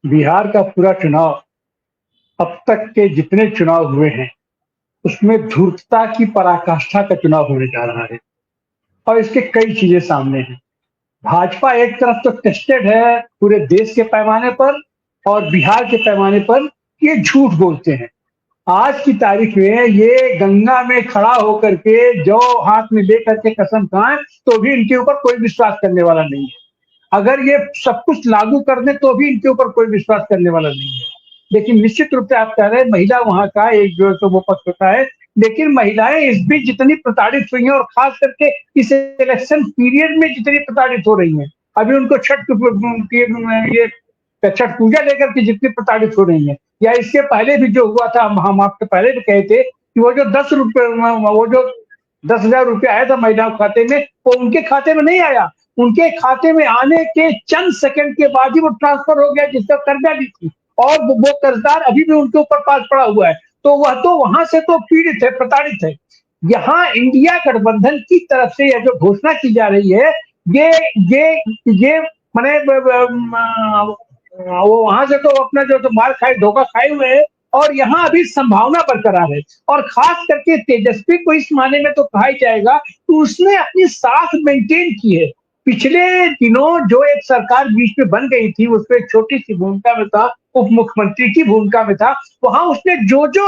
बिहार का पूरा चुनाव, अब तक के जितने चुनाव हुए हैं, उसमें धूर्तता की पराकाष्ठा का चुनाव होने जा रहा है और इसके कई चीजें सामने हैं। भाजपा एक तरफ तो टेस्टेड है पूरे देश के पैमाने पर और बिहार के पैमाने पर, ये झूठ बोलते हैं। आज की तारीख में ये गंगा में खड़ा होकर के जो हाथ में लेकर के कसम खाएं, तो भी इनके ऊपर कोई विश्वास करने वाला नहीं है। अगर ये सब कुछ लागू कर दें तो भी इनके ऊपर कोई विश्वास करने वाला नहीं है। लेकिन निश्चित रूप से आप कह रहे हैं महिला वहां का एक जो है तो वो पक्ष होता है, लेकिन महिलाएं इस बीच जितनी प्रताड़ित हुई हैं और खास करके इस इलेक्शन पीरियड में जितनी प्रताड़ित हो रही हैं, अभी उनको ये छठ पूजा लेकर के जितनी प्रताड़ित हो रही हैं, या इसके पहले भी जो हुआ था, हम आपके पहले भी कहे थे कि वो जो 10 रुपए, वो जो 10,000 रुपया आया था महिलाओं के खाते में, वो उनके खाते में नहीं आया। उनके खाते में आने के चंद सेकंड के बाद ही वो ट्रांसफर हो गया जिसका कर्जा ली थी, और वो कर्जदार अभी भी उनके ऊपर पास पड़ा हुआ है। तो वह तो वहां से तो पीड़ित है, प्रताड़ित है। यहाँ इंडिया गठबंधन की तरफ से यह जो घोषणा की जा रही है, ये ये मैंने वो वहां से तो अपना जो तो मार खाए, धोखा खाए हुए हैं, और यहाँ अभी संभावना बरकरार है। और खास करके तेजस्वी को इस माने में तो कहा ही जाएगा कि उसने अपनी साख मेंटेन की है। पिछले दिनों जो एक सरकार बीच में बन गई थी, उसमें एक छोटी सी भूमिका में था, उप मुख्यमंत्री की भूमिका में था। वहां उसने जो जो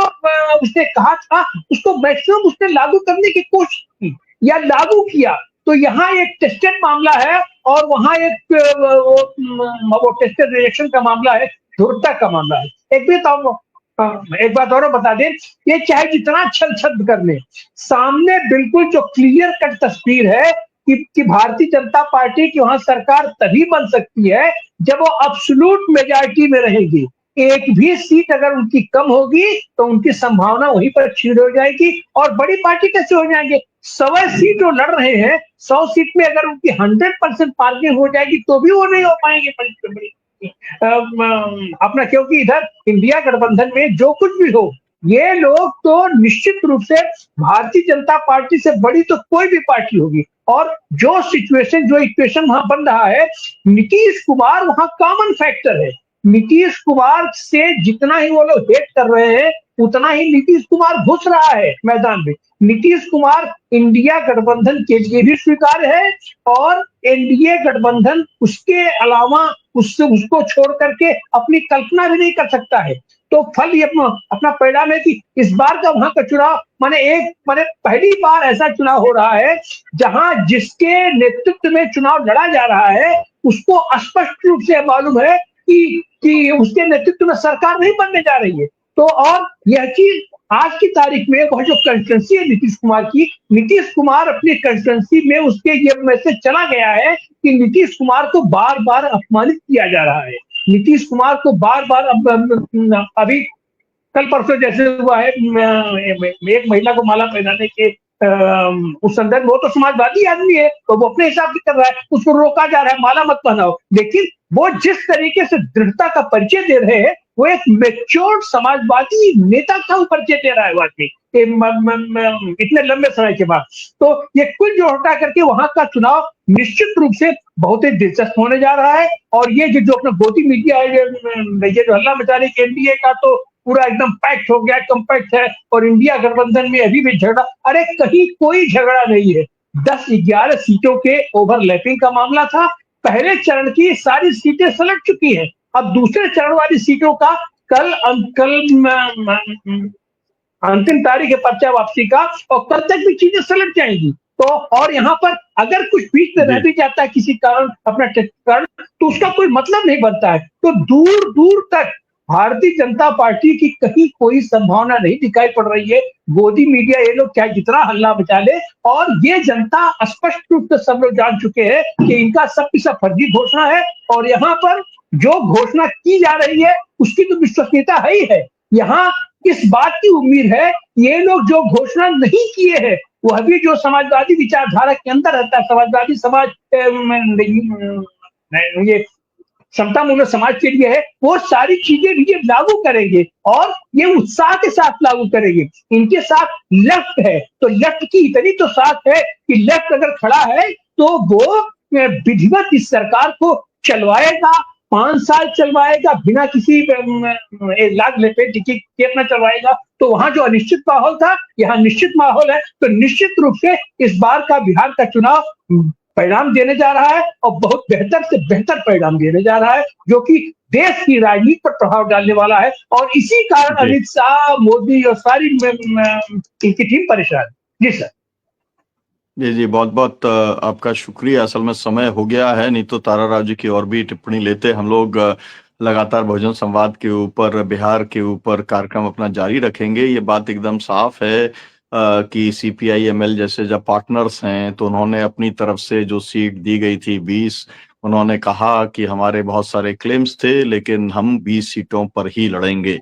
उसने कहा था, उसको मैक्सिमम उसने लागू करने की कोशिश की या लागू किया। तो यहाँ एक टेस्टेड मामला है और वहां एक वो टेस्टेड रिएक्शन का मामला है, धूर्तता का मामला है। एक बात और बता दें, ये चाहे जितना छल छद कर ले, सामने बिल्कुल जो क्लियर कट तस्वीर है कि भारतीय जनता पार्टी की वहां सरकार तभी बन सकती है जब वो अब्सोल्यूट मेजॉरिटी में रहेगी। एक भी सीट अगर उनकी कम होगी तो उनकी संभावना वहीं पर छीड़ हो जाएगी। और बड़ी पार्टी कैसे हो जाएंगे? 100 सीट वो लड़ रहे हैं, 100 सीट में अगर उनकी 100% पार्किंग हो जाएगी तो भी वो नहीं हो पाएंगे बड़ी अपना, क्योंकि इधर इंडिया गठबंधन में जो कुछ भी हो, ये लोग तो निश्चित रूप से भारतीय जनता पार्टी से बड़ी तो कोई भी पार्टी होगी। और जो सिचुएशन, जो इक्वेशन वहां बन रहा है, नीतीश कुमार वहां कॉमन फैक्टर है। नीतीश कुमार से जितना ही वो लोग हेट कर रहे हैं, उतना ही नीतीश कुमार घुस रहा है मैदान में। नीतीश कुमार इंडिया गठबंधन के लिए भी स्वीकार्य है, और एनडीए गठबंधन उसके अलावा उससे उसको छोड़ करके अपनी कल्पना भी नहीं कर सकता है। तो फल ये अपना परिणाम है कि इस बार का वहां का चुनाव माने पहली बार ऐसा चुनाव हो रहा है जहां जिसके नेतृत्व में चुनाव लड़ा जा रहा है, उसको स्पष्ट रूप से मालूम है कि उसके नेतृत्व में सरकार नहीं बनने जा रही है। तो और यह चीज आज की तारीख में वह जो कंस्टिट्यूंसी है नीतीश कुमार की, नीतीश कुमार अपनी कंस्टिट्यूंसी में उसके ये मैसेज चला गया है कि नीतीश कुमार को बार बार अपमानित किया जा रहा है। नीतीश कुमार को बार बार अभी कल परसों जैसे हुआ है, एक महिला को माला पहनाने के उस संदर्भ में, वो तो समाजवादी आदमी है तो वो अपने हिसाब से कर रहा है, उसको रोका जा रहा है माला मत पहनाओ। लेकिन वो जिस तरीके से दृढ़ता का परिचय दे रहे हैं, वो एक मेच्योर समाजवादी नेता का परिचय दे रहा है वो आदमी इतने लंबे समय के बाद। तो ये कुल जो हटा करके वहां का चुनाव निश्चित रूप से बहुत ही दिलचस्प होने जा रहा है। और ये जो अपना गोदी मीडिया है, ये जो हल्ला मचा रही एनडीए का, तो पूरा एकदम पैक्ट हो गया, कम्पैक्ट है। और इंडिया गठबंधन में अभी भी झगड़ा, अरे कहीं कोई झगड़ा नहीं है। 10-11 सीटों के ओवरलैपिंग का मामला था। पहले चरण की सारी सीटें सलट चुकी हैं। अब दूसरे चरण वाली सीटों का कल अंतिम तारीख है पर्चा वापसी का, और कल तक भी चीजें सलट जाएंगी। तो और यहाँ पर अगर कुछ बीच में रह भी जाता है किसी कारण, अपना कारण, तो उसका कोई मतलब नहीं बनता है। तो दूर दूर तक भारतीय जनता पार्टी की कहीं कोई संभावना नहीं दिखाई पड़ रही है। गोदी मीडिया ये लोग चाहे जितना हल्ला मचा ले, और ये जनता स्पष्ट रूप से सब लोग जान चुके हैं कि इनका सब की सब फर्जी घोषणा है। और यहाँ पर जो घोषणा की जा रही है उसकी तो विश्वसनीयता है ही है। यहाँ इस बात की उम्मीद है, ये लोग जो घोषणा नहीं किए हैं, वह भी जो समाजवादी विचारधारा के अंदर रहता है, समाजवादी समाज ये समता मूल्य समाज के लिए है, वो सारी चीजें भी ये लागू करेंगे, और ये उत्साह के साथ लागू करेंगे। इनके साथ लेफ्ट है, तो लेफ्ट की इतनी तो साथ है कि लेफ्ट अगर खड़ा है तो वो विधिवत इस सरकार को चलवाएगा 5 साल चलवाएगा बिना किसी लाग लपेट टिकट के अपना चलवाएगा, तो वहां जो अनिश्चित माहौल था, यहाँ निश्चित माहौल है। तो निश्चित रूप से इस बार का बिहार का चुनाव परिणाम देने जा रहा है और बहुत बेहतर से बेहतर परिणाम देने जा रहा है, जो कि देश की राजनीति पर प्रभाव डालने वाला है। और इसी कारण जी अमित शाह, मोदी और सारी इनकी टीम परेशान है। जी सर। जी जी, बहुत बहुत आपका शुक्रिया। असल में समय हो गया है, नहीं तो तारा राव जी की और भी टिप्पणी लेते हम लोग। लगातार बहुजन संवाद के ऊपर, बिहार के ऊपर कार्यक्रम अपना जारी रखेंगे। ये बात एकदम साफ है कि सीपीआई एमएल जैसे जब पार्टनर्स हैं, तो उन्होंने अपनी तरफ से जो सीट दी गई थी 20, उन्होंने कहा कि हमारे बहुत सारे क्लेम्स थे, लेकिन हम 20 सीटों पर ही लड़ेंगे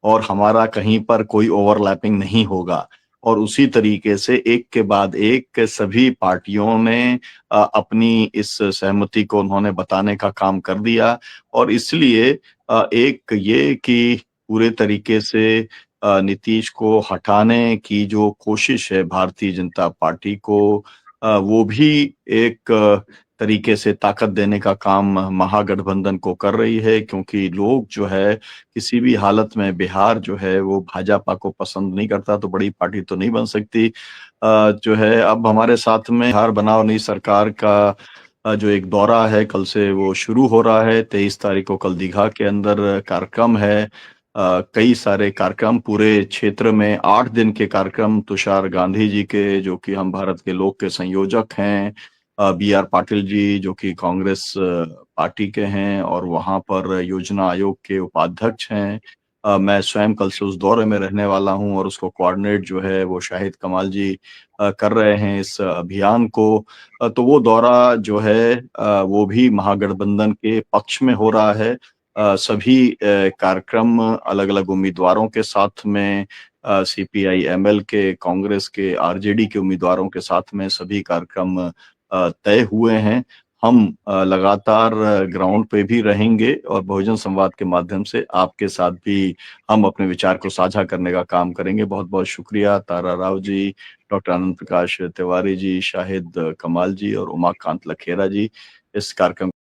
और हमारा कहीं पर कोई ओवरलैपिंग नहीं होगा। और उसी तरीके से एक के बाद एक सभी पार्टियों ने अपनी इस सहमति को उन्होंने बताने का काम कर दिया। और इसलिए एक ये कि पूरे तरीके से नीतीश को हटाने की जो कोशिश है भारतीय जनता पार्टी को, वो भी एक तरीके से ताकत देने का काम महागठबंधन को कर रही है, क्योंकि लोग जो है किसी भी हालत में बिहार जो है वो भाजपा को पसंद नहीं करता, तो बड़ी पार्टी तो नहीं बन सकती। जो है अब हमारे साथ में बिहार बनाओ नई सरकार का जो एक दौरा है, कल से वो शुरू हो रहा है। 23 तारीख को कल दीघा के अंदर कार्यक्रम है। कई सारे कार्यक्रम पूरे क्षेत्र में, 8 दिन के कार्यक्रम तुषार गांधी जी के, जो कि हम भारत के लोक के संयोजक हैं, बी आर पाटिल जी जो कि कांग्रेस पार्टी के हैं और वहां पर योजना आयोग के उपाध्यक्ष हैं। मैं स्वयं कल से उस दौरे में रहने वाला हूं और उसको कोऑर्डिनेट जो है वो शाहिद कमाल जी कर रहे हैं इस अभियान को। तो वो दौरा जो है वो भी महागठबंधन के पक्ष में हो रहा है। सभी कार्यक्रम अलग अलग उम्मीदवारों के साथ में, सीपीआई एमएल के, कांग्रेस के, आरजेडी के उम्मीदवारों के साथ में सभी कार्यक्रम तय हुए हैं। हम लगातार ग्राउंड पे भी रहेंगे और बहुजन संवाद के माध्यम से आपके साथ भी हम अपने विचार को साझा करने का काम करेंगे। बहुत बहुत शुक्रिया तारा राव जी, डॉक्टर आनंद प्रकाश तिवारी जी, शाहिद कमाल जी और उमाकांत लखेरा जी इस कार्यक्रम